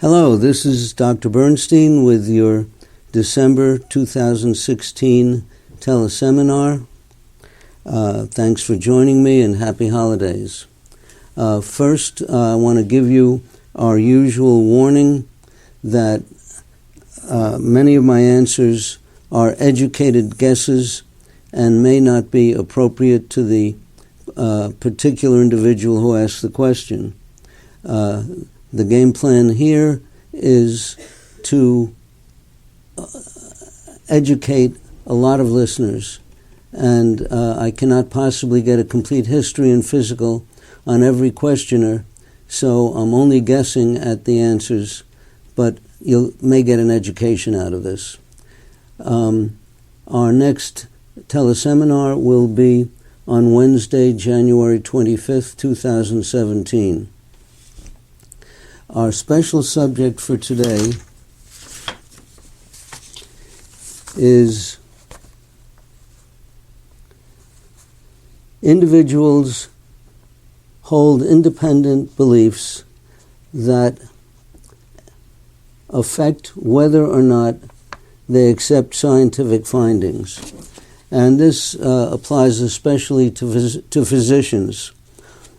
Hello, this is Dr. Bernstein with your December 2016 Teleseminar. Thanks for joining me and happy holidays. First, I want to give you our usual warning that many of my answers are educated guesses and may not be appropriate to the particular individual who asked the question. The game plan here is to educate a lot of listeners, and I cannot possibly get a complete history and physical on every questioner, so I'm only guessing at the answers, but you may get an education out of this. Our next teleseminar will be on Wednesday, January 25th, 2017. Our special subject for today is individuals hold independent beliefs that affect whether or not they accept scientific findings. And this applies especially to physicians.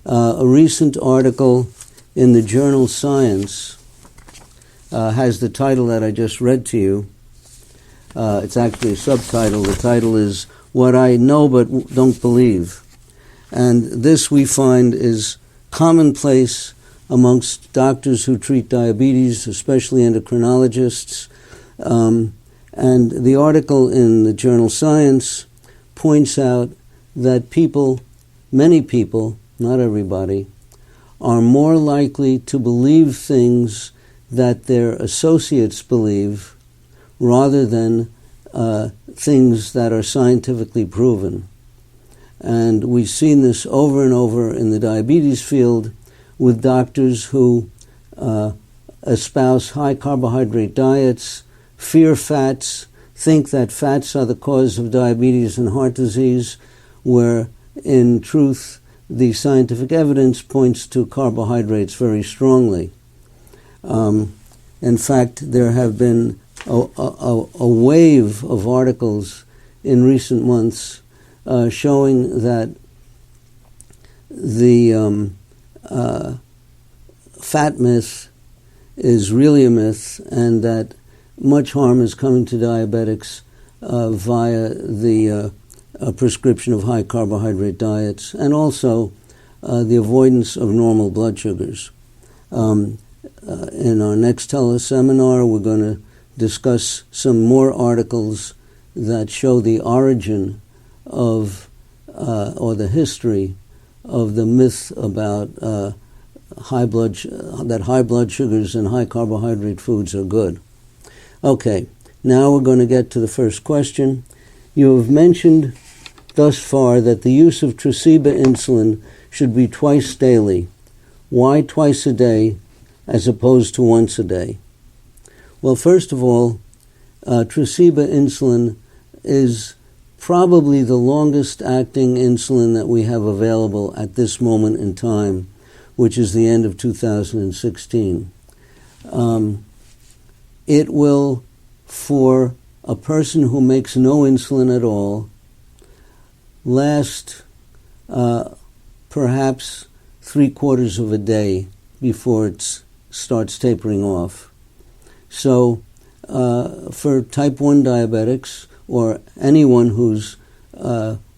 A recent article in the journal Science has the title that I just read to you. It's actually a subtitle. The title is What I Know But Don't Believe. And this we find is commonplace amongst doctors who treat diabetes, especially endocrinologists. And the article in the journal Science points out that many people, not everybody, are more likely to believe things that their associates believe rather than things that are scientifically proven. And we've seen this over and over in the diabetes field with doctors who espouse high carbohydrate diets, fear fats, think that fats are the cause of diabetes and heart disease, where in truth the scientific evidence points to carbohydrates very strongly. In fact, there have been a wave of articles in recent months showing that the fat myth is really a myth, and that much harm is coming to diabetics via the prescription of high carbohydrate diets, and also the avoidance of normal blood sugars. In our next teleseminar, we're going to discuss some more articles that show the origin of or the history of the myth about high blood sugars and high carbohydrate foods are good. Okay, now we're going to get to the first question. You have mentioned thus far that the use of Tresiba insulin should be twice daily. Why twice a day as opposed to once a day? Well, first of all, Tresiba insulin is probably the longest acting insulin that we have available at this moment in time, which is the end of 2016. It will, for a person who makes no insulin at all, last perhaps 3/4 of a day before it starts tapering off. So for type 1 diabetics, or anyone who's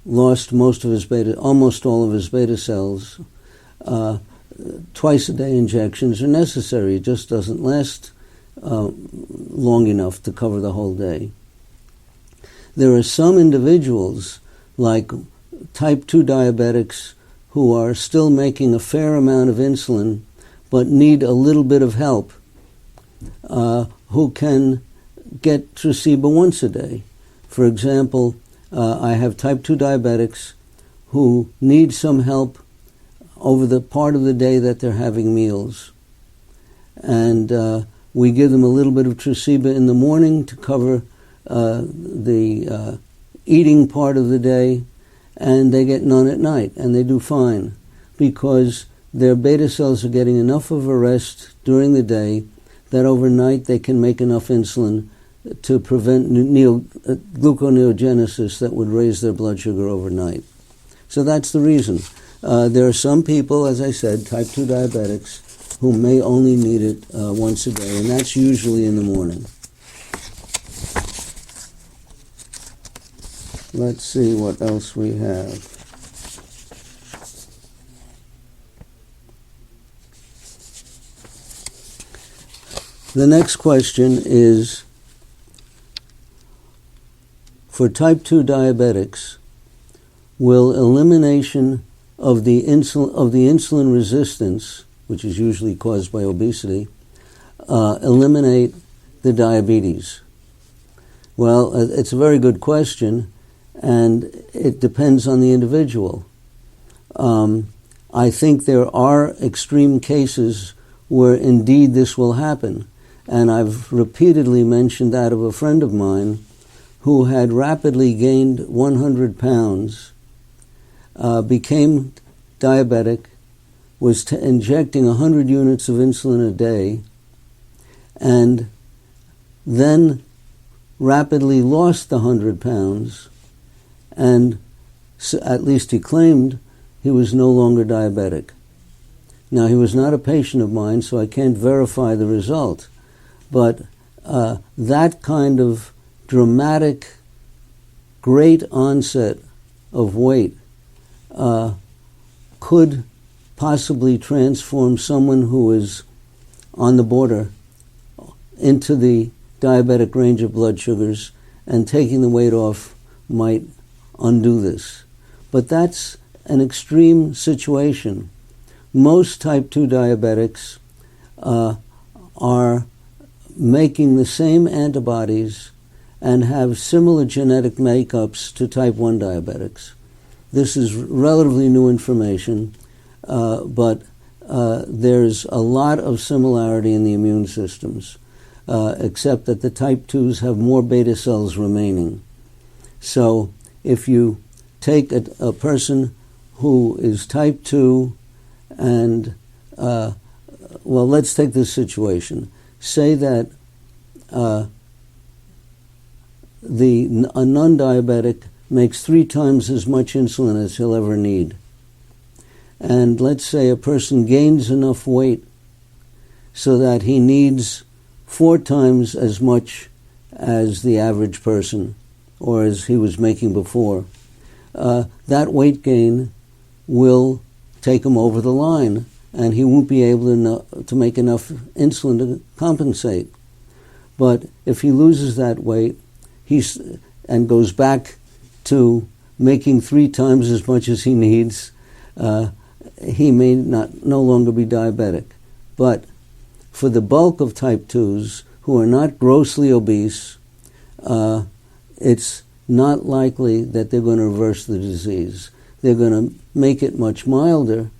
lost almost all of his beta cells, twice a day injections are necessary. It just doesn't last long enough to cover the whole day. There are some individuals, like type 2 diabetics, who are still making a fair amount of insulin but need a little bit of help, who can get Tresiba once a day. For example, I have type 2 diabetics who need some help over the part of the day that they're having meals. And we give them a little bit of Tresiba in the morning to cover the eating part of the day, and they get none at night, and they do fine, because their beta cells are getting enough of a rest during the day that overnight they can make enough insulin to prevent gluconeogenesis that would raise their blood sugar overnight. So that's the reason. There are some people, as I said, type 2 diabetics, who may only need it once a day, and that's usually in the morning. Let's see what else we have. The next question is, for type 2 diabetics, will elimination of the insulin resistance, which is usually caused by obesity, eliminate the diabetes? Well, it's a very good question, and it depends on the individual. I think there are extreme cases where indeed this will happen, and I've repeatedly mentioned that of a friend of mine who had rapidly gained 100 pounds, became diabetic, was injecting 100 units of insulin a day, and then rapidly lost the 100 pounds, and at least he claimed he was no longer diabetic. Now, he was not a patient of mine, so I can't verify the result, but that kind of dramatic, great onset of weight could possibly transform someone who is on the border into the diabetic range of blood sugars, and taking the weight off might undo this. But that's an extreme situation. Most type 2 diabetics are making the same antibodies and have similar genetic makeups to type 1 diabetics. This is relatively new information, but there's a lot of similarity in the immune systems, except that the type 2s have more beta cells remaining. So if you take a person who is type 2 and, well, let's take this situation. Say that a non-diabetic makes 3 times as much insulin as he'll ever need. And let's say a person gains enough weight so that he needs 4 times as much as the average person, or as he was making before. That weight gain will take him over the line, and he won't be able to make enough insulin to compensate. But if he loses that weight and goes back to making 3 times as much as he needs, he may no longer be diabetic. But for the bulk of type 2s who are not grossly obese, it's not likely that they're going to reverse the disease. They're going to make it much milder,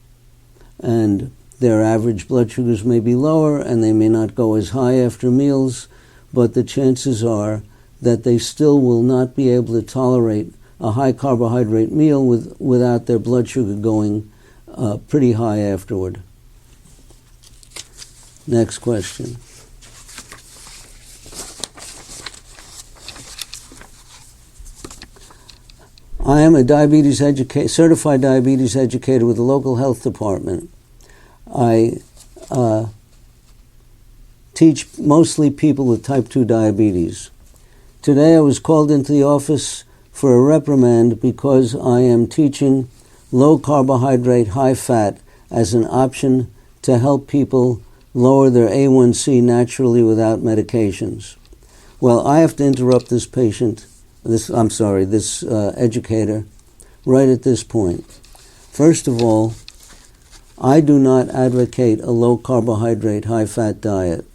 and their average blood sugars may be lower, and they may not go as high after meals, but the chances are that they still will not be able to tolerate a high carbohydrate meal without their blood sugar going pretty high afterward. Next question. I am a certified diabetes educator with the local health department. I teach mostly people with type 2 diabetes. Today I was called into the office for a reprimand because I am teaching low carbohydrate, high fat as an option to help people lower their A1C naturally without medications. Well, I have to interrupt this educator right at this point. First of all, I do not advocate a low carbohydrate, high fat diet.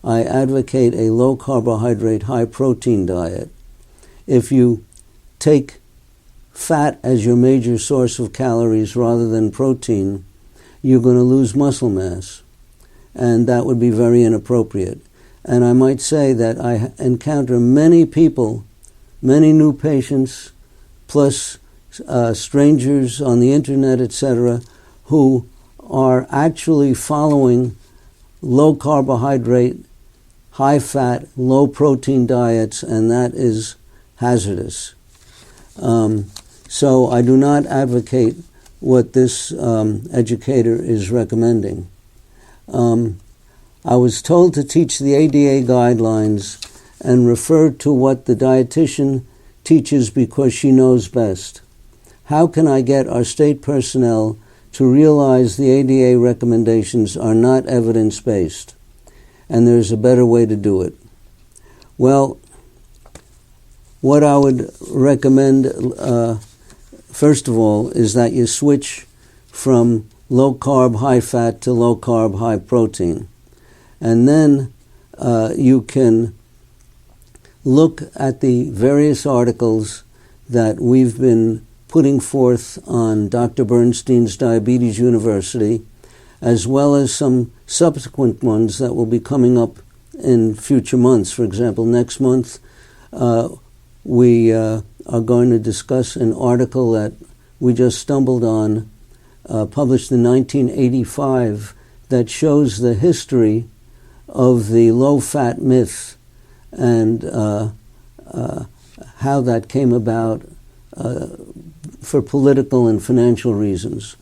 I advocate a low carbohydrate, high protein diet. If you take fat as your major source of calories rather than protein, you're going to lose muscle mass, and that would be very inappropriate. And I might say that I encounter many people, many new patients, plus strangers on the internet, etc., who are actually following low carbohydrate high-fat, low-protein diets, and that is hazardous. So I do not advocate what this educator is recommending. I was told to teach the ADA guidelines and refer to what the dietitian teaches because she knows best. How can I get our state personnel to realize the ADA recommendations are not evidence-based and there's a better way to do it? Well, what I would recommend, first of all, is that you switch from low-carb, high-fat to low-carb, high-protein. And then you can look at the various articles that we've been putting forth on Dr. Bernstein's Diabetes University, as well as some subsequent ones that will be coming up in future months. For example, next month we are going to discuss an article that we just stumbled on, published in 1985, that shows the history of the low-fat myth and how that came about for political and financial reasons.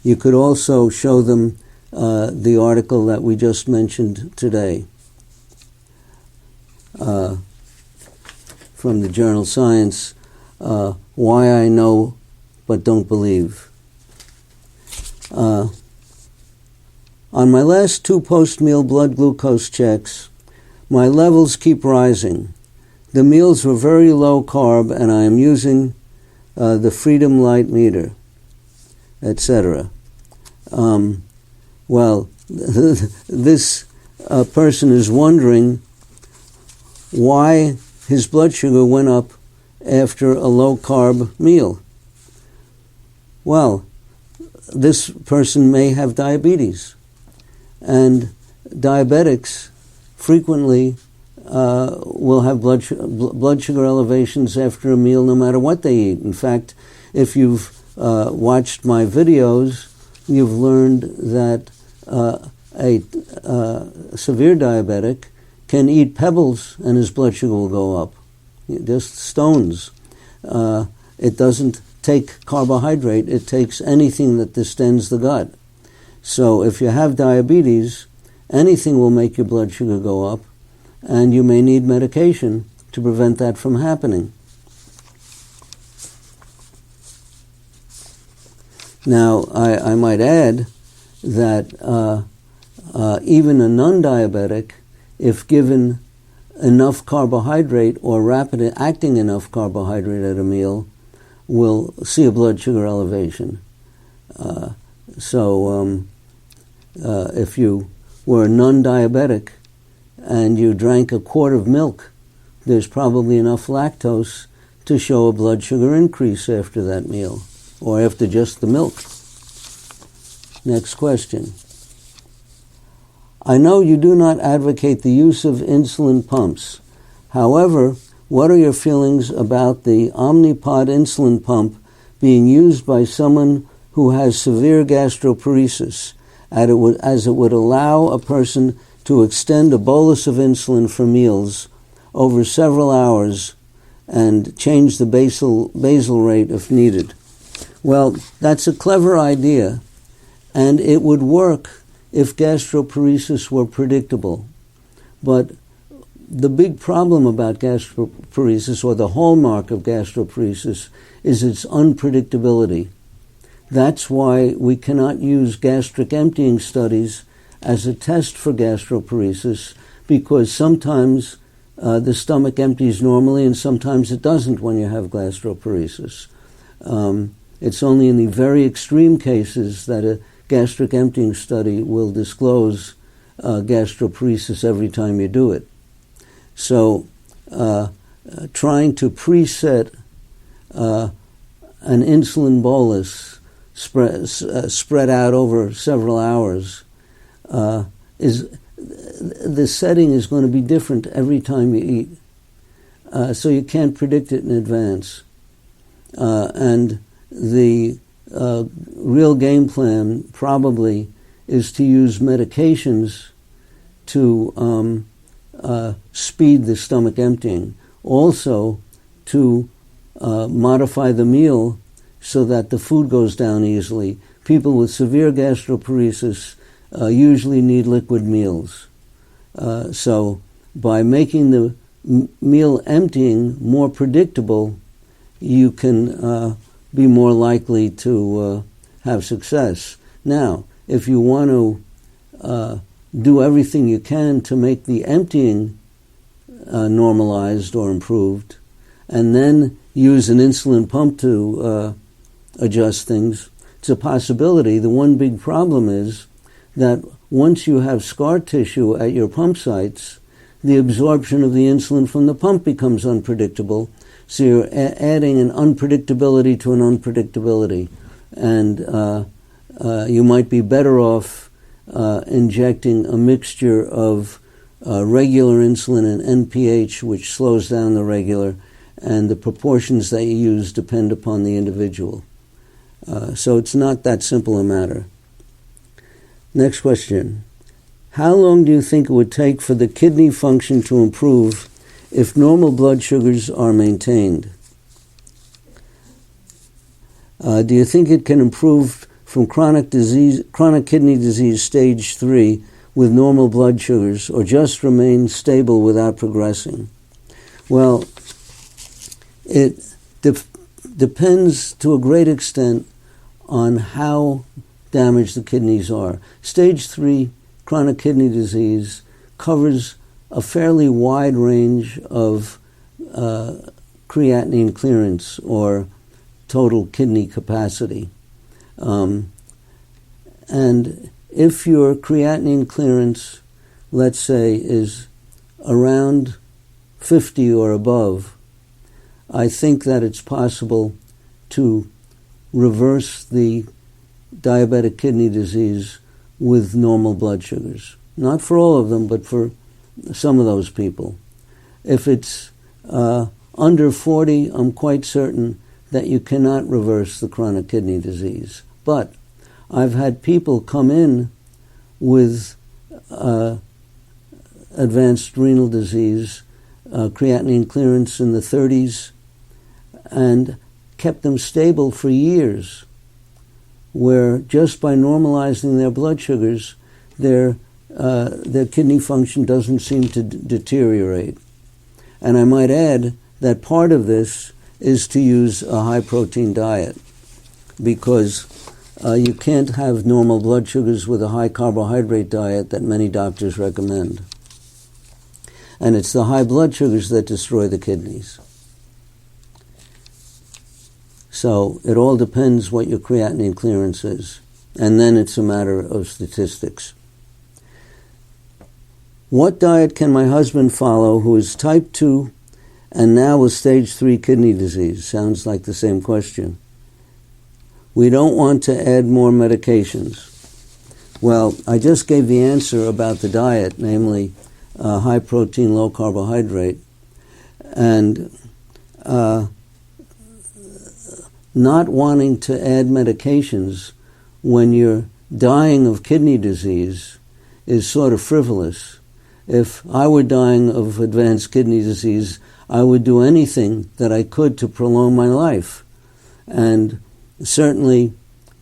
You could also show them the article that we just mentioned today from the journal Science, Why I Know But Don't Believe. On my last 2 post-meal blood glucose checks, my levels keep rising. The meals were very low carb, and I am using the Freedom Light meter, etc. Well, this person is wondering why his blood sugar went up after a low-carb meal. Well, this person may have diabetes, and diabetics frequently will have blood sugar elevations after a meal no matter what they eat. In fact, if you've watched my videos, you've learned that a severe diabetic can eat pebbles and his blood sugar will go up, just stones. It doesn't take carbohydrate, it takes anything that distends the gut. So if you have diabetes, anything will make your blood sugar go up, and you may need medication to prevent that from happening. Now, I might add that even a non-diabetic, if given enough carbohydrate or rapid-acting enough carbohydrate at a meal, will see a blood sugar elevation. So if you were a non-diabetic and you drank a quart of milk, there's probably enough lactose to show a blood sugar increase after that meal, or after just the milk. Next question. I know you do not advocate the use of insulin pumps. However, what are your feelings about the Omnipod insulin pump being used by someone who has severe gastroparesis, as it would allow a person to extend a bolus of insulin for meals over several hours and change the basal rate if needed? Well, that's a clever idea, and it would work if gastroparesis were predictable. But the big problem about gastroparesis, or the hallmark of gastroparesis, is its unpredictability. That's why we cannot use gastric emptying studies as a test for gastroparesis, because sometimes the stomach empties normally and sometimes it doesn't when you have gastroparesis. It's only in the very extreme cases that a gastric emptying study will disclose gastroparesis every time you do it. So trying to preset an insulin bolus spread out over several hours the setting is going to be different every time you eat. So you can't predict it in advance. And the real game plan probably is to use medications to speed the stomach emptying. Also, to modify the meal so that the food goes down easily. People with severe gastroparesis usually need liquid meals. So by making the meal emptying more predictable, you can be more likely to have success. Now, if you want to do everything you can to make the emptying normalized or improved, and then use an insulin pump to adjust things, it's a possibility. The one big problem is that once you have scar tissue at your pump sites, the absorption of the insulin from the pump becomes unpredictable. So you're adding an unpredictability to an unpredictability. And you might be better off injecting a mixture of regular insulin and NPH, which slows down the regular, and the proportions that you use depend upon the individual. So it's not that simple a matter. Next question. How long do you think it would take for the kidney function to improve if normal blood sugars are maintained? Do you think it can improve from chronic kidney disease stage 3 with normal blood sugars, or just remain stable without progressing? Well, it depends to a great extent on how damaged the kidneys are. Stage 3 chronic kidney disease covers a fairly wide range of creatinine clearance or total kidney capacity. And if your creatinine clearance, let's say, is around 50 or above, I think that it's possible to reverse the diabetic kidney disease with normal blood sugars. Not for all of them, but for some of those people. If it's under 40, I'm quite certain that you cannot reverse the chronic kidney disease. But I've had people come in with advanced renal disease, creatinine clearance in the 30s, and kept them stable for years, where just by normalizing their blood sugars, their kidney function doesn't seem to deteriorate. And I might add that part of this is to use a high-protein diet, because you can't have normal blood sugars with a high carbohydrate diet that many doctors recommend. And it's the high blood sugars that destroy the kidneys. So it all depends what your creatinine clearance is. And then it's a matter of statistics. What diet can my husband follow who is type 2 and now with stage 3 kidney disease? Sounds like the same question. We don't want to add more medications. Well, I just gave the answer about the diet, namely high protein, low carbohydrate. And not wanting to add medications when you're dying of kidney disease is sort of frivolous. If I were dying of advanced kidney disease, I would do anything that I could to prolong my life. And certainly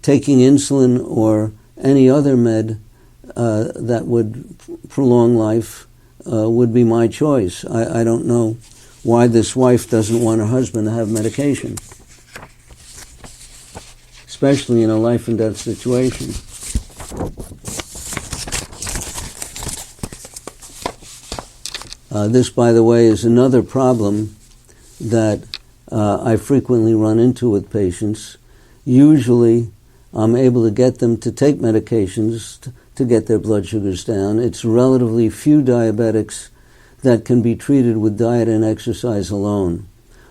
taking insulin or any other med that would prolong life would be my choice. I don't know why this wife doesn't want her husband to have medication, especially in a life and death situation. This, by the way, is another problem that I frequently run into with patients. Usually, I'm able to get them to take medications to get their blood sugars down. It's relatively few diabetics that can be treated with diet and exercise alone.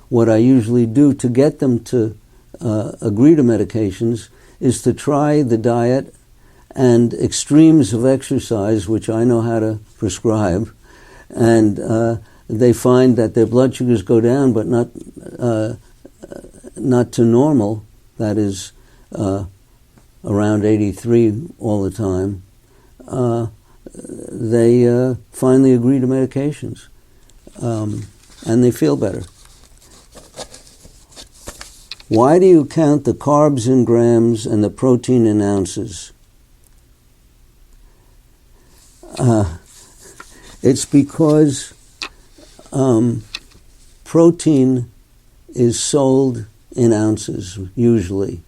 What I usually do to get them to agree to medications is to try the diet and extremes of exercise, which I know how to prescribe, and they find that their blood sugars go down, but not to normal. That is, around 83 all the time, they finally agree to medications, and they feel better. Why do you count the carbs in grams and the protein in ounces? It's because protein is sold in ounces usually.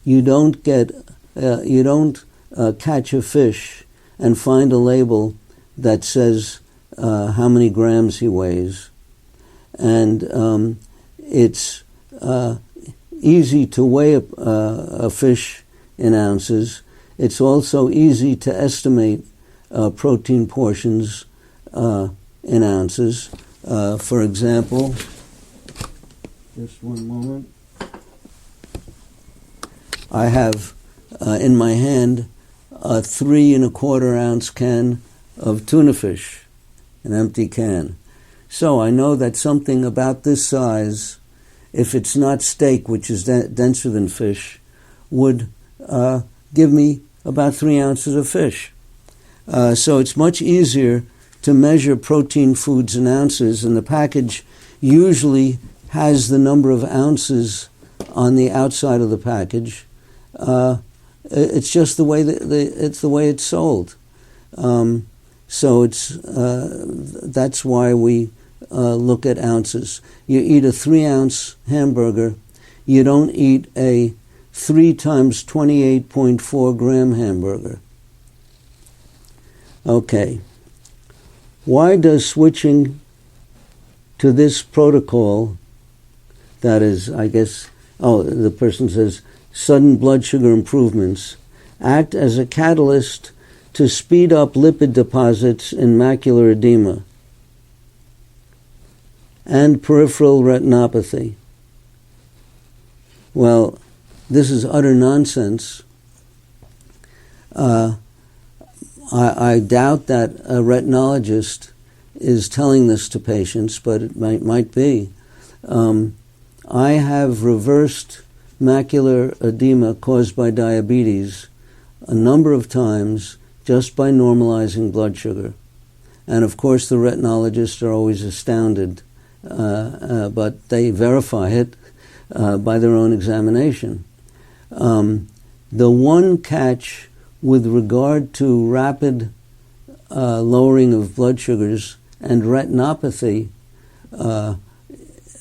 You don't catch a fish and find a label that says how many grams he weighs, and it's easy to weigh a fish in ounces. It's also easy to estimate protein portions in ounces. For example, just one moment. I have in my hand a 3 1/4 ounce can of tuna fish, an empty can. So I know that something about this size, if it's not steak, which is denser than fish, would give me about 3 ounces of fish. So it's much easier to measure protein foods in ounces, and the package usually has the number of ounces on the outside of the package. It's just the way it's sold. So that's why we look at ounces. You eat a 3 ounce hamburger, you don't eat a 3 times 28.4 gram hamburger. Okay. Why does switching to this protocol, that is, I guess, the person says, sudden blood sugar improvements, act as a catalyst to speed up lipid deposits in macular edema and peripheral retinopathy? Well, this is utter nonsense. I doubt that a retinologist is telling this to patients, but it might be. I have reversed macular edema caused by diabetes a number of times just by normalizing blood sugar. And of course the retinologists are always astounded, but they verify it by their own examination. The one catch with regard to rapid lowering of blood sugars and retinopathy,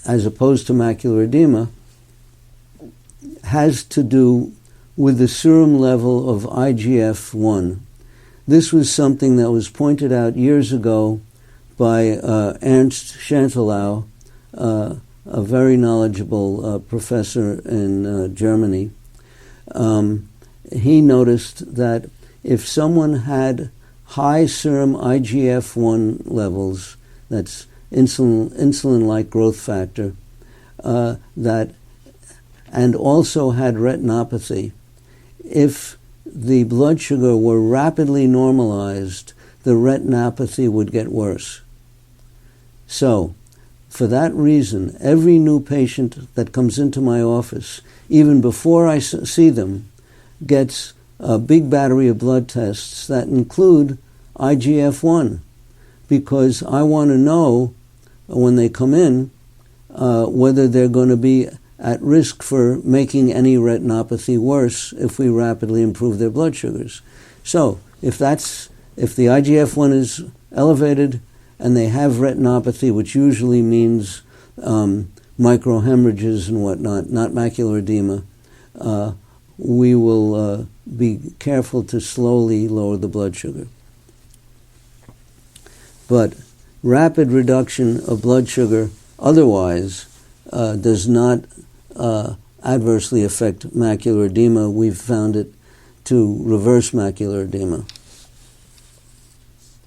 as opposed to macular edema, has to do with the serum level of IGF-1. This was something that was pointed out years ago by Ernst Chantelau, a very knowledgeable professor in Germany. He noticed that if someone had high serum IGF-1 levels, that's insulin-like growth factor, and also had retinopathy, if the blood sugar were rapidly normalized, the retinopathy would get worse. So, for that reason, every new patient that comes into my office, even before I see them, gets a big battery of blood tests that include IGF-1, because I want to know when they come in whether they're going to be at risk for making any retinopathy worse if we rapidly improve their blood sugars. So if the IGF-1 is elevated and they have retinopathy, which usually means microhemorrhages and whatnot, not macular edema, we will be careful to slowly lower the blood sugar. But rapid reduction of blood sugar otherwise does not adversely affect macular edema. We've found it to reverse macular edema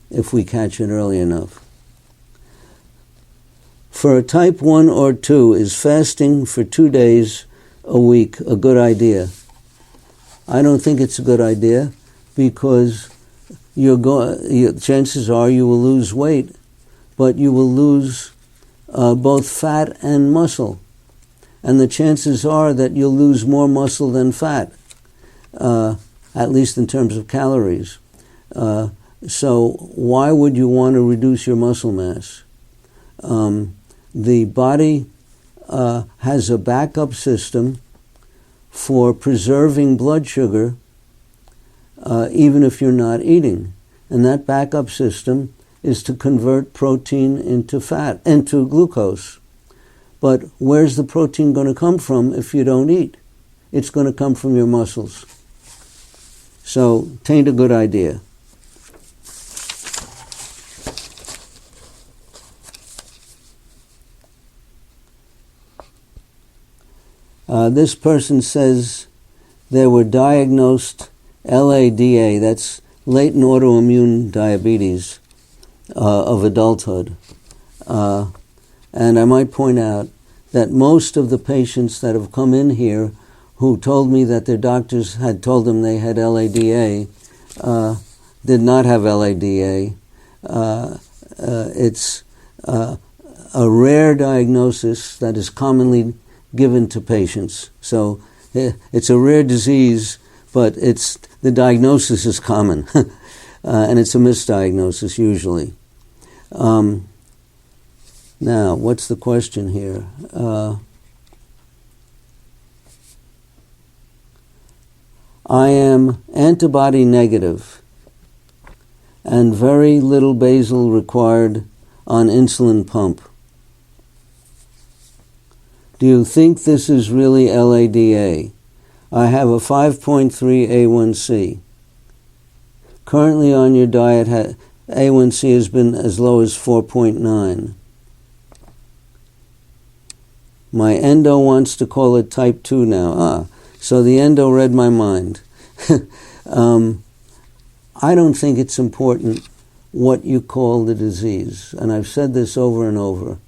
if we catch it early enough. For a type 1 or 2, is fasting for 2 days a week a good idea? I don't think it's a good idea, because chances are you will lose weight, but you will lose both fat and muscle. And the chances are that you'll lose more muscle than fat. at least in terms of calories. So why would you want to reduce your muscle mass? The body has a backup system for preserving blood sugar even if you're not eating. And that backup system is to convert protein into fat, into glucose. But where's the protein going to come from if you don't eat? It's going to come from your muscles. So, tain't a good idea. This person says they were diagnosed LADA, that's latent autoimmune diabetes of adulthood. And I might point out that most of the patients that have come in here who told me that their doctors had told them they had LADA did not have LADA. It's a rare diagnosis that is commonly given to patients. So it's a rare disease, but the diagnosis is common, and it's a misdiagnosis usually. Now, what's the question here? I am antibody negative and very little basal required on insulin pump. Do you think this is really LADA? I have a 5.3 A1C. Currently on your diet, A1C has been as low as 4.9. My endo wants to call it type 2 now. So the endo read my mind. I don't think it's important what you call the disease, and I've said this over and over.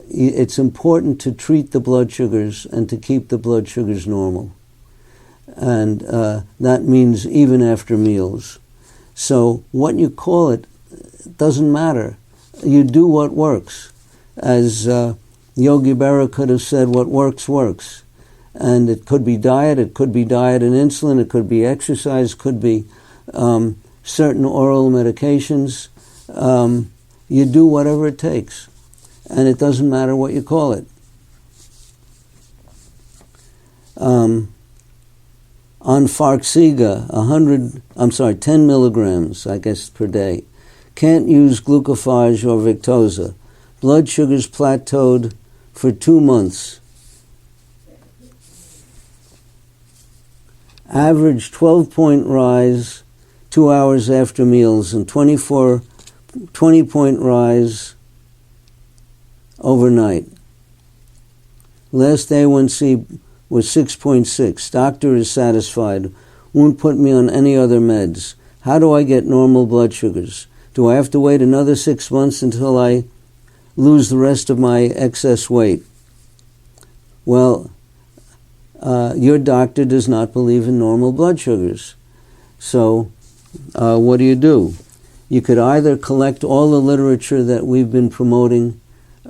It's important to treat the blood sugars and to keep the blood sugars normal. And that means even after meals. So what you call it doesn't matter. You do what works. As Yogi Berra could have said, what works, works. And it could be diet and insulin, it could be exercise, could be certain oral medications. You do whatever it takes. And it doesn't matter what you call it. On Farxiga, 10 milligrams, I guess, per day. Can't use glucophage or Victoza. Blood sugars plateaued for 2 months. Average 12-point rise 2 hours after meals and 20-point rise overnight. Last A1C was 6.6. Doctor is satisfied. Won't put me on any other meds. How do I get normal blood sugars? Do I have to wait another 6 months until I lose the rest of my excess weight? Well, your doctor does not believe in normal blood sugars. So what do? You could either collect all the literature that we've been promoting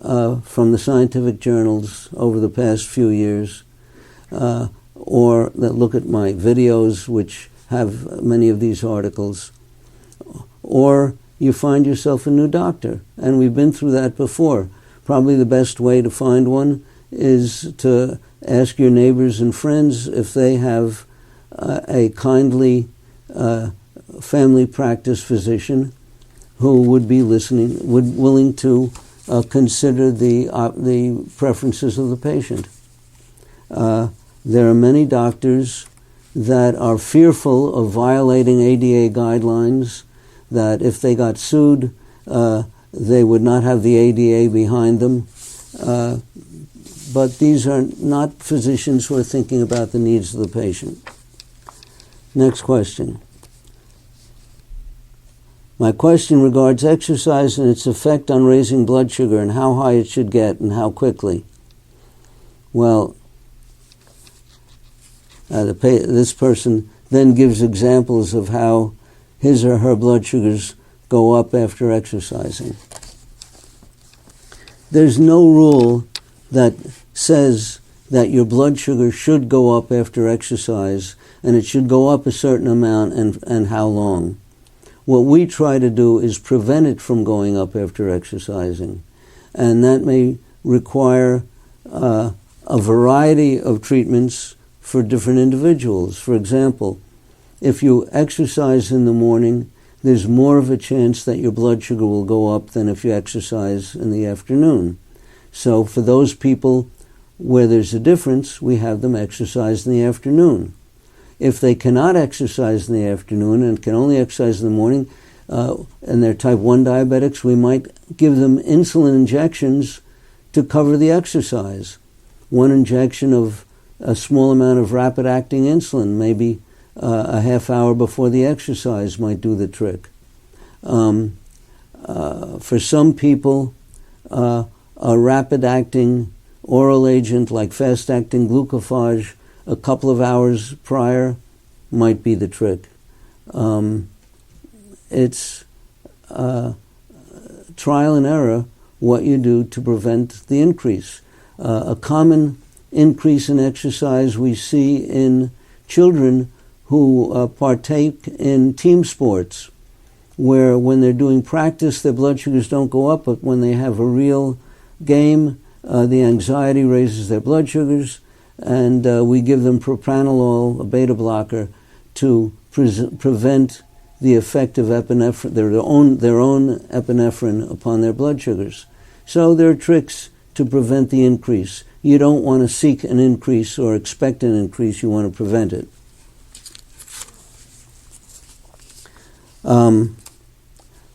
from the scientific journals over the past few years, or that look at my videos, which have many of these articles, or you find yourself a new doctor. And we've been through that before. Probably the best way to find one is to ask your neighbors and friends if they have a kindly family practice physician who would be willing to consider the preferences of the patient. There are many doctors that are fearful of violating ADA guidelines, that if they got sued, they would not have the ADA behind them. But these are not physicians who are thinking about the needs of the patient. Next question. My question regards exercise and its effect on raising blood sugar and how high it should get and how quickly. Well, this person then gives examples of how his or her blood sugars go up after exercising. There's no rule that says that your blood sugar should go up after exercise and it should go up a certain amount, and how long. What we try to do is prevent it from going up after exercising, and that may require a variety of treatments for different individuals. For example, if you exercise in the morning, there's more of a chance that your blood sugar will go up than if you exercise in the afternoon. So for those people where there's a difference, we have them exercise in the afternoon. If they cannot exercise in the afternoon and can only exercise in the morning, and they're type 1 diabetics, we might give them insulin injections to cover the exercise. One injection of a small amount of rapid-acting insulin, maybe a half hour before the exercise, might do the trick. For some people, a rapid-acting oral agent like fast-acting glucophage a couple of hours prior might be the trick. It's trial and error what you do to prevent the increase. A common increase in exercise we see in children who partake in team sports, where when they're doing practice, their blood sugars don't go up, but when they have a real game, the anxiety raises their blood sugars, and we give them propranolol, a beta blocker, to prevent the effect of epinephrine, their own epinephrine upon their blood sugars. So there are tricks to prevent the increase. You don't want to seek an increase or expect an increase, you want to prevent it.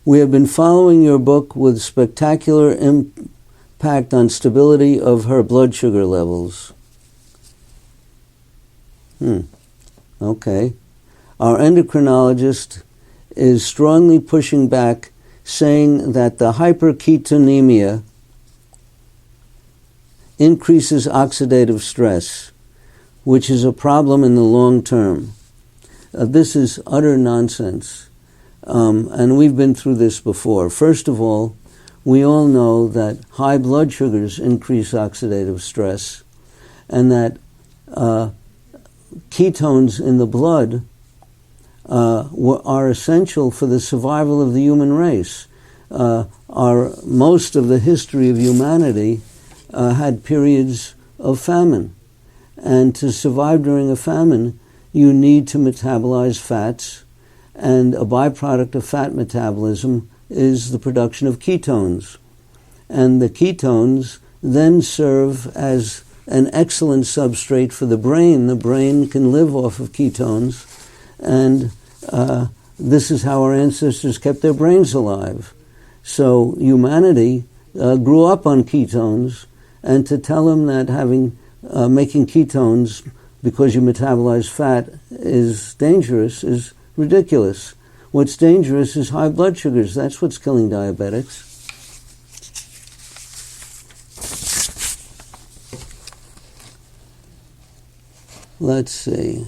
We have been following your book with spectacular impact on stability of her blood sugar levels. Okay. Our endocrinologist is strongly pushing back, saying that the hyperketonemia increases oxidative stress, which is a problem in the long term. This is utter nonsense. And we've been through this before. First of all, we all know that high blood sugars increase oxidative stress, and that ketones in the blood are essential for the survival of the human race. Most of the history of humanity had periods of famine. And to survive during a famine, you need to metabolize fats, and a byproduct of fat metabolism is the production of ketones. And the ketones then serve as an excellent substrate for the brain. The brain can live off of ketones, and this is how our ancestors kept their brains alive. So humanity grew up on ketones, and to tell them that making ketones because you metabolize fat is dangerous is ridiculous. What's dangerous is high blood sugars. That's what's killing diabetics. Let's see.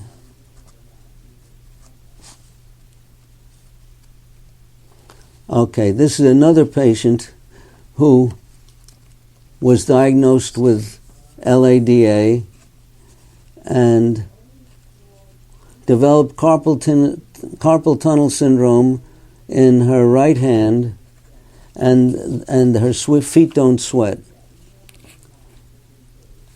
Okay, this is another patient who was diagnosed with LADA and developed carpal tunnel syndrome in her right hand, and her feet don't sweat.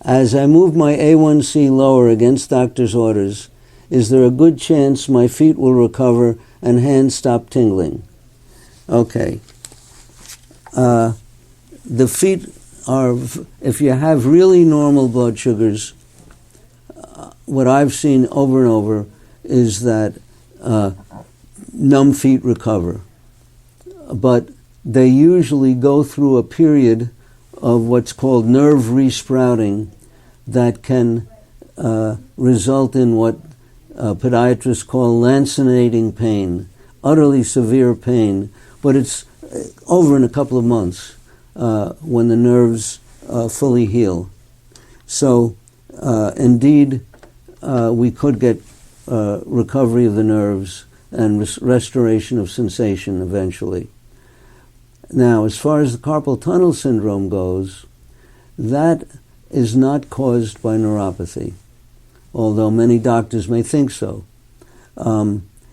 As I move my A1C lower against doctor's orders, is there a good chance my feet will recover and hands stop tingling? Okay. The feet are, if you have really normal blood sugars, what I've seen over and over is that numb feet recover. But they usually go through a period of what's called nerve resprouting that can result in what podiatrists call lancinating pain, utterly severe pain, but it's over in a couple of months when the nerves fully heal. So indeed, we could get recovery of the nerves and restoration of sensation eventually. Now, as far as the carpal tunnel syndrome goes, that is not caused by neuropathy. although many doctors may think so.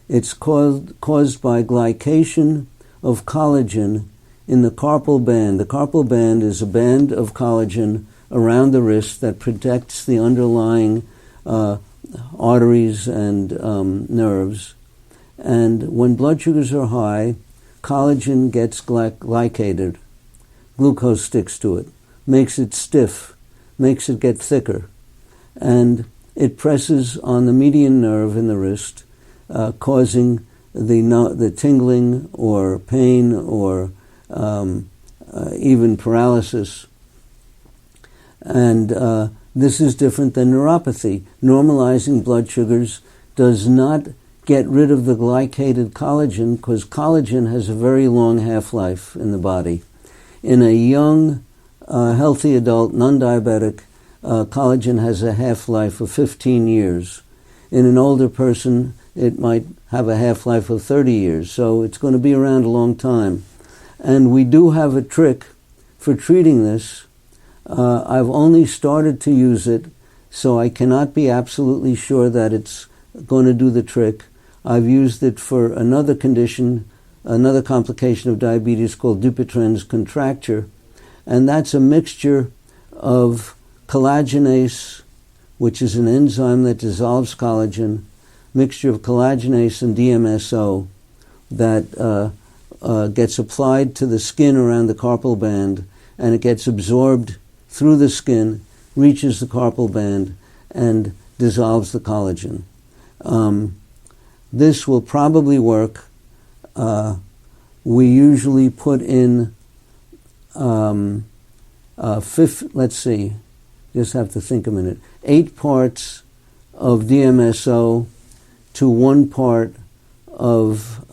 It's caused by glycation of collagen in the carpal band. The carpal band is a band of collagen around the wrist that protects the underlying arteries and nerves. And when blood sugars are high, collagen gets glycated. Glucose sticks to it, makes it stiff, makes it get thicker. And it presses on the median nerve in the wrist, causing the tingling or pain or even paralysis. And this is different than neuropathy. Normalizing blood sugars does not get rid of the glycated collagen, because collagen has a very long half-life in the body. In a young, healthy adult, non-diabetic, collagen has a half-life of 15 years. In an older person, it might have a half-life of 30 years, so it's going to be around a long time. And we do have a trick for treating this. I've only started to use it, so I cannot be absolutely sure that it's going to do the trick. I've used it for another condition, another complication of diabetes called Dupuytren's contracture, and that's a mixture of collagenase, which is an enzyme that dissolves collagen, mixture of collagenase and DMSO that gets applied to the skin around the carpal band, and it gets absorbed through the skin, reaches the carpal band, and dissolves the collagen. This will probably work. We usually put in, let's see, just have to think a minute, 8 parts of DMSO to 1 part of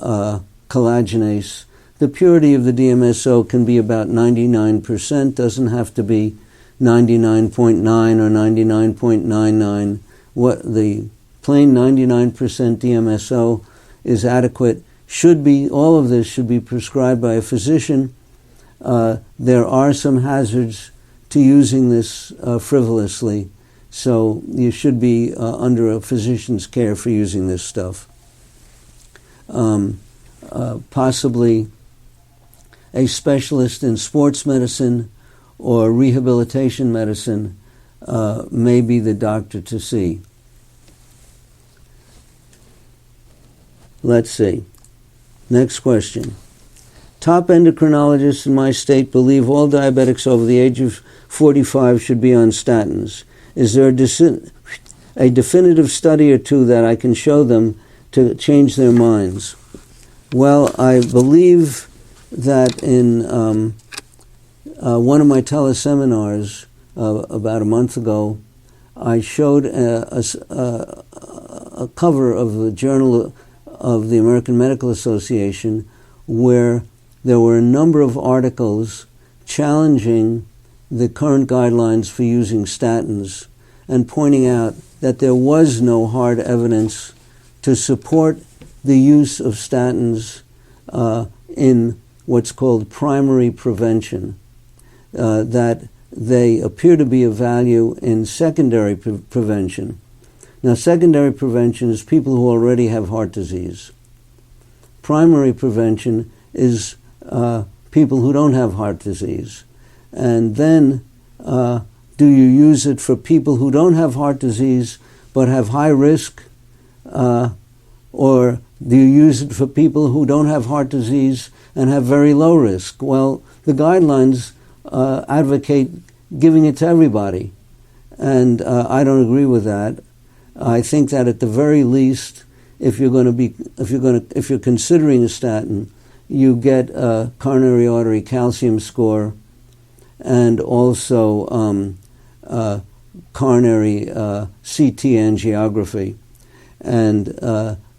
collagenase. The purity of the DMSO can be about 99%, doesn't have to be 99.9 or 99.99. What the plain 99% DMSO is adequate. Should be, all of this should be prescribed by a physician. There are some hazards to using this frivolously, so you should be under a physician's care for using this stuff. Possibly a specialist in sports medicine or rehabilitation medicine may be the doctor to see. Let's see. Next question. Top endocrinologists in my state believe all diabetics over the age of 45 should be on statins. Is there a definitive study or two that I can show them to change their minds? Well, I believe that in one of my teleseminars about a month ago, I showed a cover of the Journal of the American Medical Association where there were a number of articles challenging the current guidelines for using statins and pointing out that there was no hard evidence to support the use of statins in what's called primary prevention, that they appear to be of value in secondary prevention. Now, secondary prevention is people who already have heart disease. Primary prevention is people who don't have heart disease. And then do you use it for people who don't have heart disease but have high risk, or do you use it for people who don't have heart disease and have very low risk? Well, the guidelines advocate giving it to everybody, and I don't agree with that. I think that at the very least, if you're considering a statin, you get a coronary artery calcium score and also coronary CT angiography, and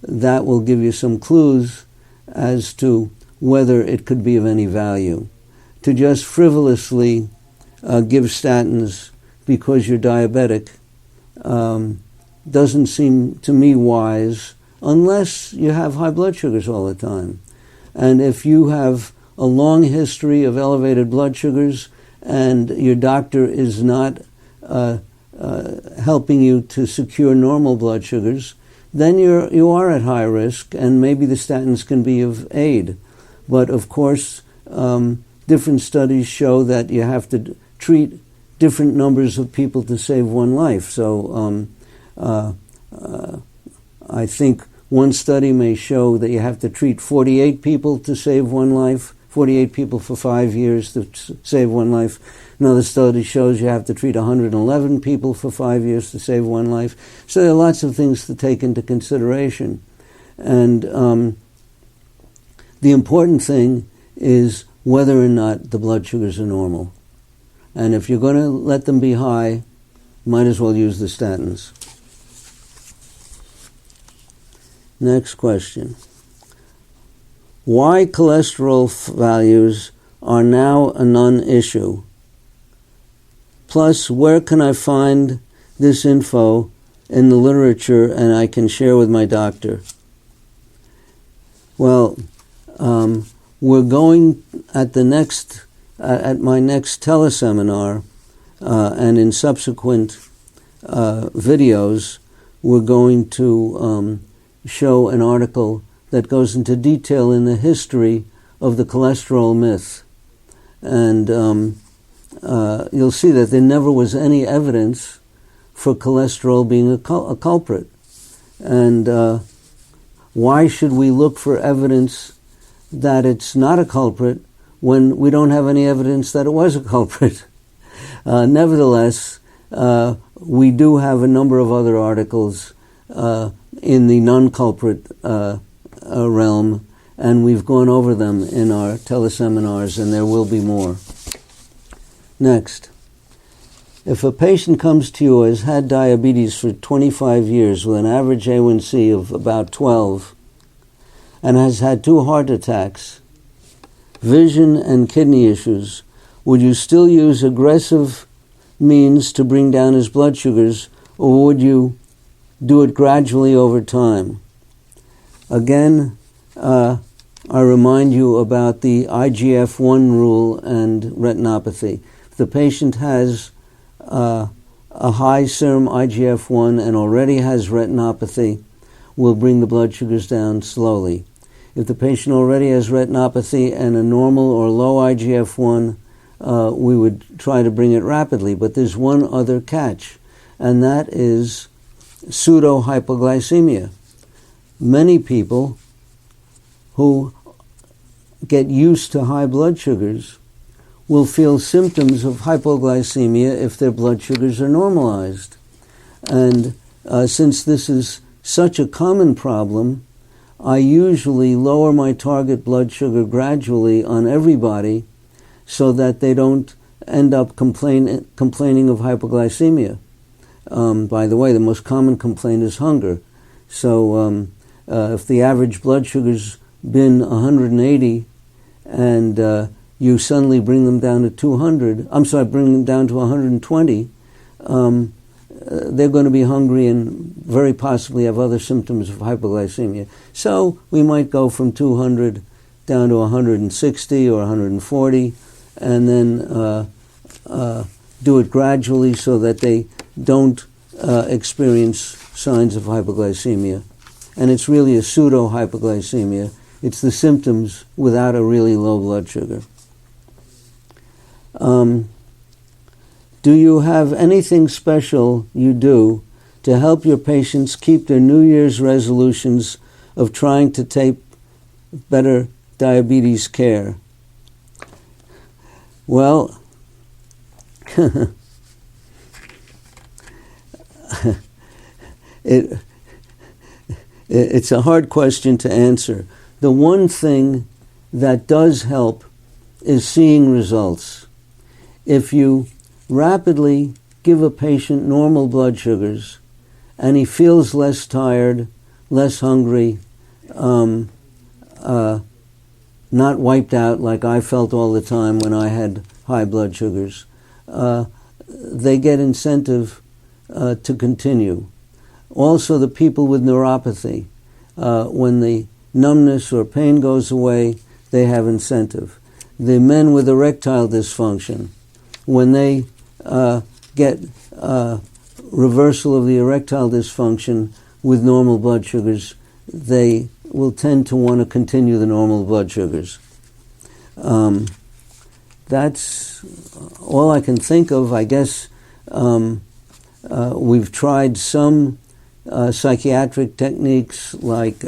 that will give you some clues as to whether it could be of any value. To just frivolously give statins because you're diabetic doesn't seem to me wise, unless you have high blood sugars all the time. And if you have a long history of elevated blood sugars and your doctor is not helping you to secure normal blood sugars, then you are at high risk, and maybe the statins can be of aid. But of course, different studies show that you have to treat different numbers of people to save one life. So I think one study may show that you have to treat 48 people to save one life, 48 people for 5 years to save one life. Another study shows you have to treat 111 people for 5 years to save one life. So there are lots of things to take into consideration. And the important thing is whether or not the blood sugars are normal. And if you're going to let them be high, might as well use the statins. Next question. Why cholesterol values are now a non-issue? Plus, where can I find this info in the literature and I can share with my doctor? Well, we're going at my next teleseminar and in subsequent videos, we're going to show an article that goes into detail in the history of the cholesterol myth. And you'll see that there never was any evidence for cholesterol being a culprit. And why should we look for evidence that it's not a culprit when we don't have any evidence that it was a culprit? Nevertheless, we do have a number of other articles in the non-culprit realm, and we've gone over them in our teleseminars, and there will be more. Next, if a patient comes to you who has had diabetes for 25 years with an average A1C of about 12 and has had 2 heart attacks, vision and kidney issues, would you still use aggressive means to bring down his blood sugars, or would you do it gradually over time? Again, I remind you about the IGF-1 rule and retinopathy. If the patient has a high serum IGF-1 and already has retinopathy, we'll bring the blood sugars down slowly. If the patient already has retinopathy and a normal or low IGF-1, we would try to bring it rapidly. But there's one other catch, and that is pseudo-hypoglycemia. Many people who get used to high blood sugars will feel symptoms of hypoglycemia if their blood sugars are normalized. And since this is such a common problem, I usually lower my target blood sugar gradually on everybody so that they don't end up complaining of hypoglycemia. By the way, the most common complaint is hunger. So if the average blood sugar's been 180 and you suddenly bring them down to 120, they're going to be hungry and very possibly have other symptoms of hypoglycemia. So we might go from 200 down to 160 or 140, and then do it gradually so that they don't experience signs of hypoglycemia. And it's really a pseudo-hypoglycemia. It's the symptoms without a really low blood sugar. Do you have anything special you do to help your patients keep their New Year's resolutions of trying to take better diabetes care? Well, it's a hard question to answer. The one thing that does help is seeing results. If you rapidly give a patient normal blood sugars and he feels less tired, less hungry, not wiped out like I felt all the time when I had high blood sugars, they get incentive to continue. Also, the people with neuropathy, when the numbness or pain goes away, they have incentive. The men with erectile dysfunction, when they get reversal of the erectile dysfunction with normal blood sugars, they will tend to want to continue the normal blood sugars. That's all I can think of. I guess we've tried some psychiatric techniques like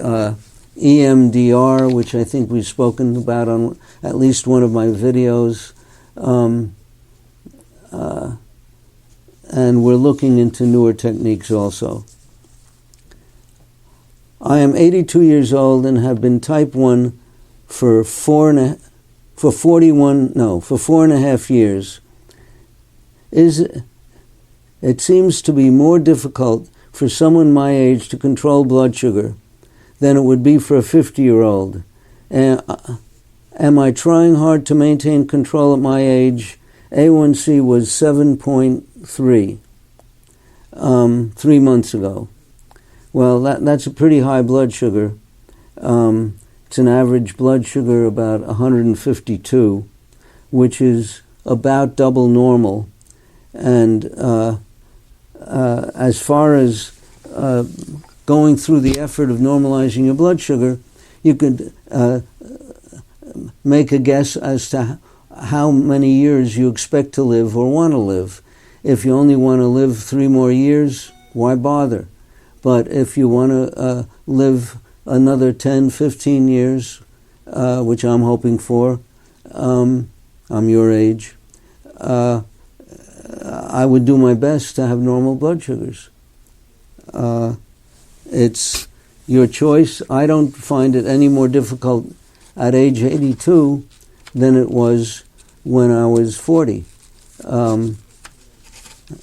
EMDR, which I think we've spoken about on at least one of my videos. And we're looking into newer techniques also. I am 82 years old and have been type 1 for 4.5 years. It seems to be more difficult for someone my age to control blood sugar than it would be for a 50-year-old. Am I trying hard to maintain control at my age? A1C was 7.3 3 months ago. Well, that's a pretty high blood sugar. It's an average blood sugar about 152, which is about double normal. And as far as going through the effort of normalizing your blood sugar, you could make a guess as to how many years you expect to live or want to live. If you only want to live 3 more years, why bother? But if you want to live another 10, 15 years, which I'm hoping for, I'm your age, I would do my best to have normal blood sugars. It's your choice. I don't find it any more difficult at age 82 than it was when I was 40.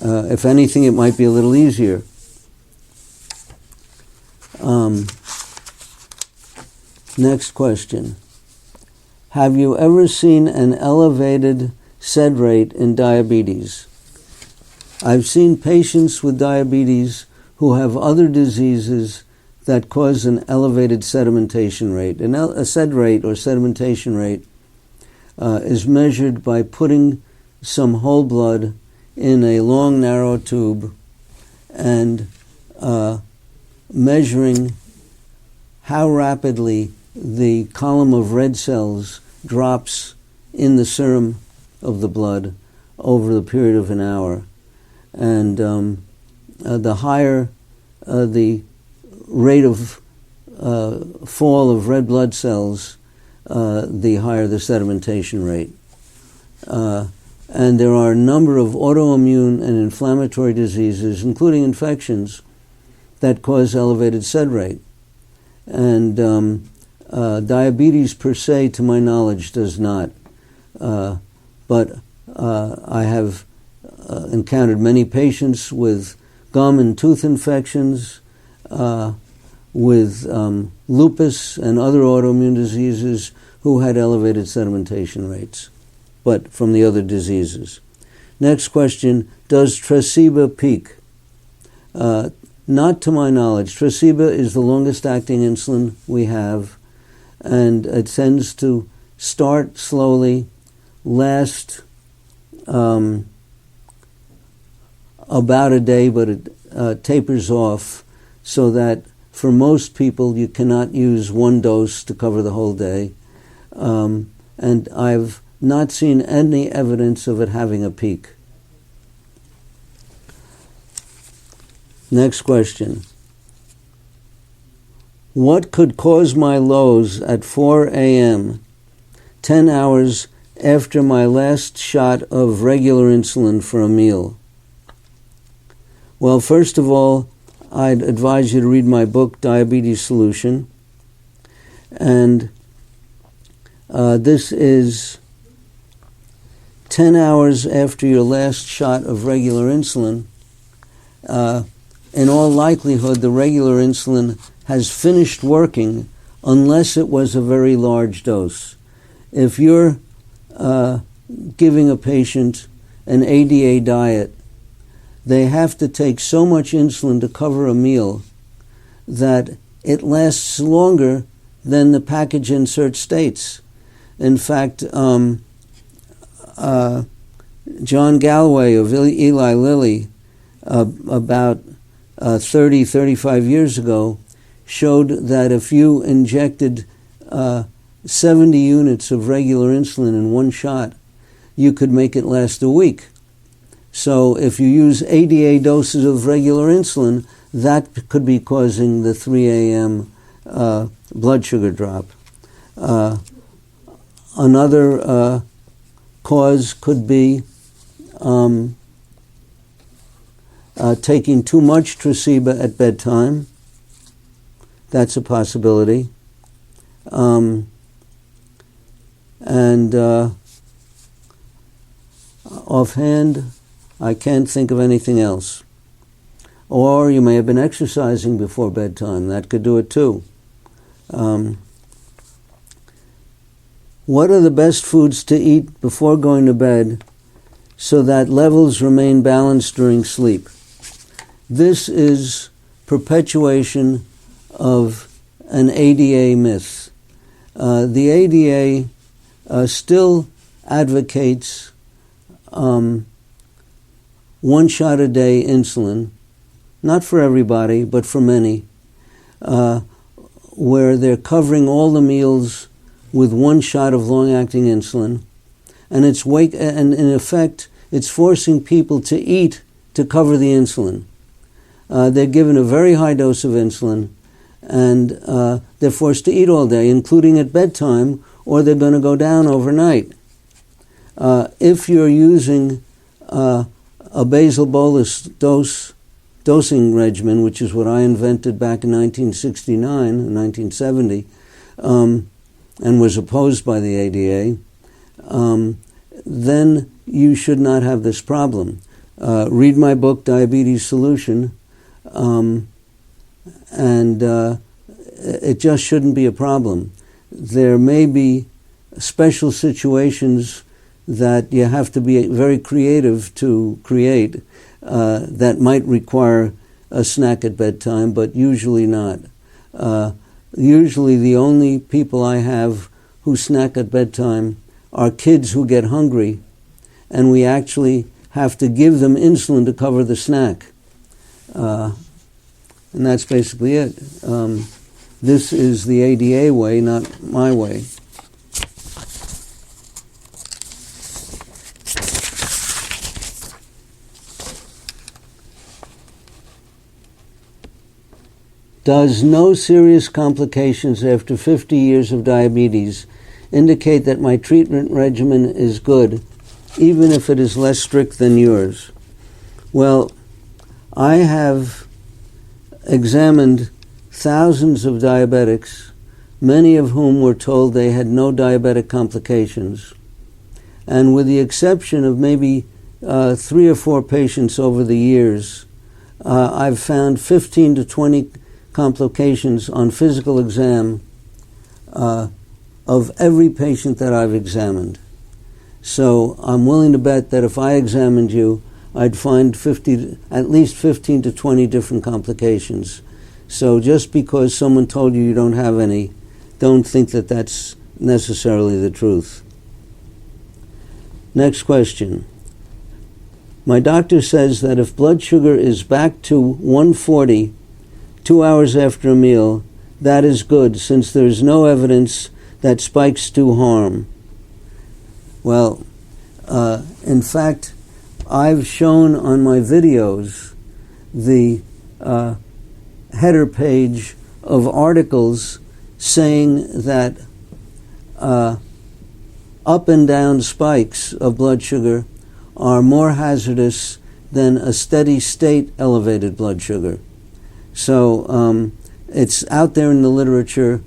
If anything, it might be a little easier. Next question. Have you ever seen an elevated SED rate in diabetes? I've seen patients with diabetes who have other diseases that cause an elevated sedimentation rate. A SED rate or sedimentation rate is measured by putting some whole blood in a long, narrow tube and measuring how rapidly the column of red cells drops in the serum of the blood over the period of an hour. And the higher the rate of fall of red blood cells, the higher the sedimentation rate. And there are a number of autoimmune and inflammatory diseases, including infections, that cause elevated SED rate. And diabetes per se, to my knowledge, does not. But I have encountered many patients with gum and tooth infections, with lupus and other autoimmune diseases who had elevated sedimentation rates, but from the other diseases. Next question, does Tresiba peak? Not to my knowledge. Tresiba is the longest acting insulin we have, and it tends to start slowly, last about a day, but it tapers off so that for most people you cannot use one dose to cover the whole day. And I've not seen any evidence of it having a peak. Next question. What could cause my lows at 4 a.m., 10 hours after my last shot of regular insulin for a meal? Well, first of all, I'd advise you to read my book, Diabetes Solution. And this is 10 hours after your last shot of regular insulin. In all likelihood, the regular insulin has finished working unless it was a very large dose. If you're giving a patient an ADA diet, they have to take so much insulin to cover a meal that it lasts longer than the package insert states. In fact, John Galloway of Eli Lilly about 30, 35 years ago showed that if you injected 70 units of regular insulin in one shot, you could make it last a week. So if you use ADA doses of regular insulin, that could be causing the 3 a.m. Blood sugar drop. Another cause could be taking too much Tresiba at bedtime. That's a possibility. And offhand, I can't think of anything else. Or you may have been exercising before bedtime. That could do it too. What are the best foods to eat before going to bed so that levels remain balanced during sleep? This is perpetuation of an ADA myth. The ADA still advocates 1 shot a day insulin, not for everybody, but for many, where they're covering all the meals with 1 shot of long-acting insulin, and and in effect, it's forcing people to eat to cover the insulin. They're given a very high dose of insulin, and they're forced to eat all day, including at bedtime, or they're going to go down overnight. If you're using a basal bolus dosing regimen, which is what I invented back in 1969 and 1970, and was opposed by the ADA, then you should not have this problem. Read my book, Diabetes Solution, and it just shouldn't be a problem. There may be special situations that you have to be very creative to create that might require a snack at bedtime, but usually not. Usually the only people I have who snack at bedtime are kids who get hungry, and we actually have to give them insulin to cover the snack. And that's basically it. This is the ADA way, not my way. Does no serious complications after 50 years of diabetes indicate that my treatment regimen is good, even if it is less strict than yours? Well, I have examined thousands of diabetics, many of whom were told they had no diabetic complications. And with the exception of maybe 3 or 4 patients over the years, I've found 15 to 20 complications on physical exam of every patient that I've examined. So I'm willing to bet that if I examined you, I'd find at least 15 to 20 different complications. So just because someone told you you don't have any, don't think that that's necessarily the truth. Next question. My doctor says that if blood sugar is back to 140 2 hours after a meal, that is good, since there is no evidence that spikes do harm. Well, in fact, I've shown on my videos the header page of articles saying that up and down spikes of blood sugar are more hazardous than a steady state elevated blood sugar. So it's out there in the literature.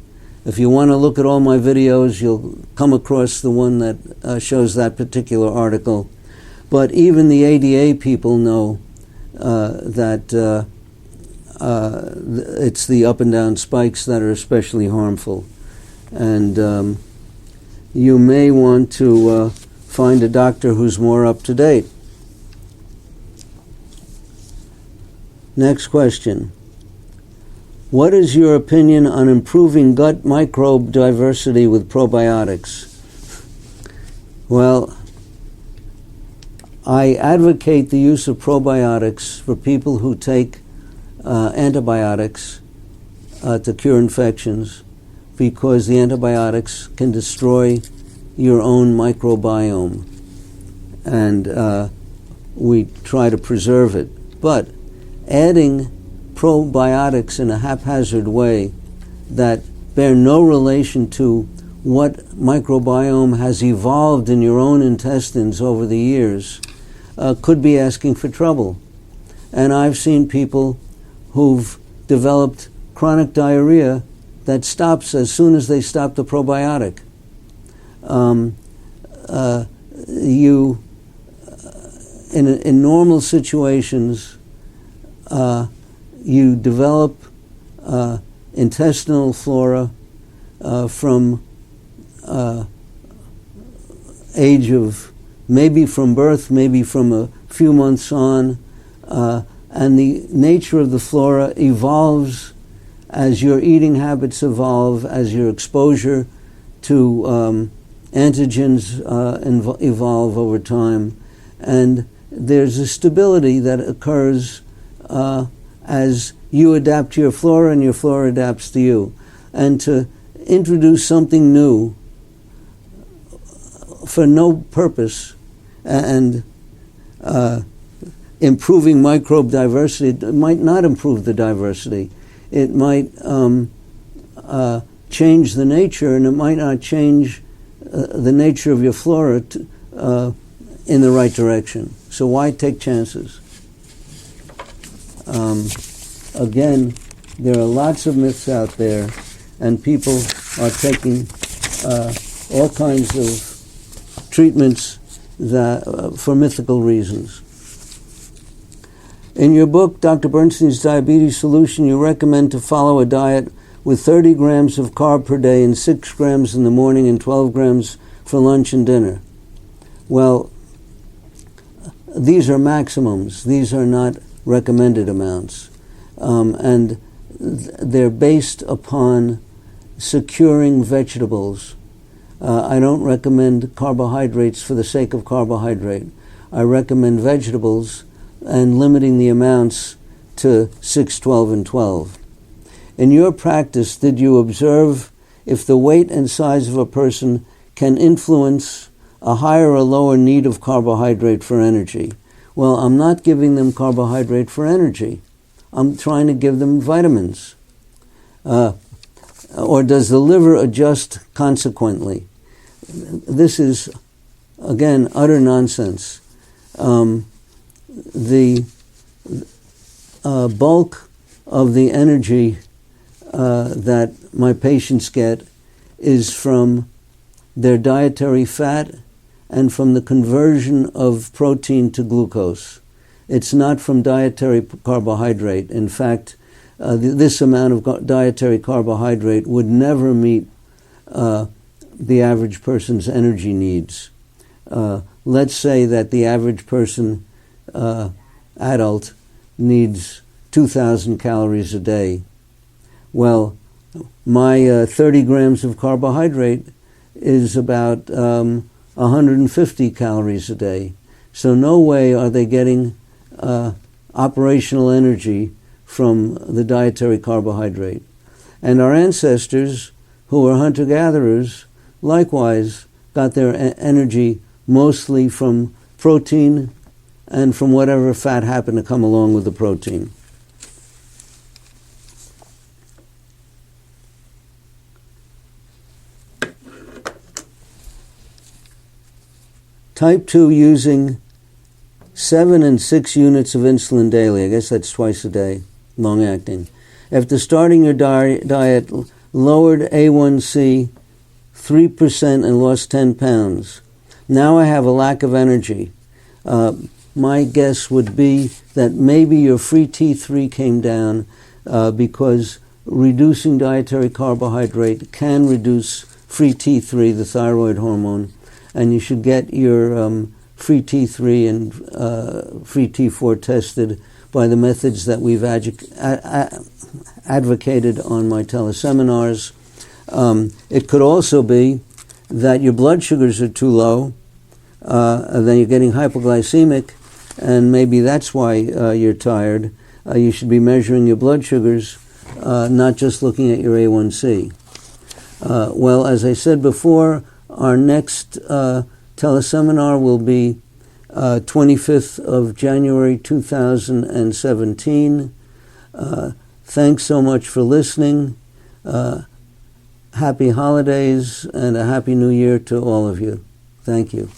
If you want to look at all my videos, you'll come across the one that shows that particular article. But even the ADA people know that it's the up and down spikes that are especially harmful. And you may want to find a doctor who's more up to date. Next question. What is your opinion on improving gut microbe diversity with probiotics? Well, I advocate the use of probiotics for people who take antibiotics to cure infections, because the antibiotics can destroy your own microbiome, and we try to preserve it. But adding probiotics in a haphazard way that bear no relation to what microbiome has evolved in your own intestines over the years could be asking for trouble. And I've seen people who've developed chronic diarrhea that stops as soon as they stop the probiotic. In normal situations, you develop intestinal flora from age of maybe from birth, maybe from a few months on, and the nature of the flora evolves as your eating habits evolve, as your exposure to antigens evolve over time, and there's a stability that occurs as you adapt to your flora and your flora adapts to you. And to introduce something new for no purpose and improving microbe diversity, it might not improve the diversity. It might change the nature, and it might not change the nature of your flora in the right direction. So why take chances? Again, there are lots of myths out there, and people are taking all kinds of treatments that, for mythical reasons. In your book, Dr. Bernstein's Diabetes Solution, you recommend to follow a diet with 30 grams of carb per day and 6 grams in the morning and 12 grams for lunch and dinner. Well, these are maximums. These are not recommended amounts. And they're based upon securing vegetables. I don't recommend carbohydrates for the sake of carbohydrate. I recommend vegetables and limiting the amounts to 6, 12, and 12. In your practice, did you observe if the weight and size of a person can influence a higher or lower need of carbohydrate for energy? Well, I'm not giving them carbohydrate for energy. I'm trying to give them vitamins. Or does the liver adjust consequently? This is, again, utter nonsense. The bulk of the energy that my patients get is from their dietary fat and from the conversion of protein to glucose. It's not from dietary carbohydrate. In fact, this amount of dietary carbohydrate would never meet the average person's energy needs. Let's say that the average person, adult, needs 2,000 calories a day. Well, my 30 grams of carbohydrate is about 150 calories a day. So no way are they getting operational energy from the dietary carbohydrate. And our ancestors, who were hunter-gatherers, likewise got their energy mostly from protein and from whatever fat happened to come along with the protein. Type 2 using 7 and 6 units of insulin daily. I guess that's twice a day, long-acting. After starting your diet, lowered A1C 3% and lost 10 pounds. Now I have a lack of energy. My guess would be that maybe your free T3 came down because reducing dietary carbohydrate can reduce free T3, the thyroid hormone, and you should get your free T3 and free T4 tested by the methods that we've advocated on my teleseminars. It could also be that your blood sugars are too low, then you're getting hypoglycemic, and maybe that's why you're tired. You should be measuring your blood sugars, not just looking at your A1C. Well, as I said before, our next teleseminar will be 25th of January 2017. Thanks so much for listening. Happy holidays and a happy new year to all of you. Thank you.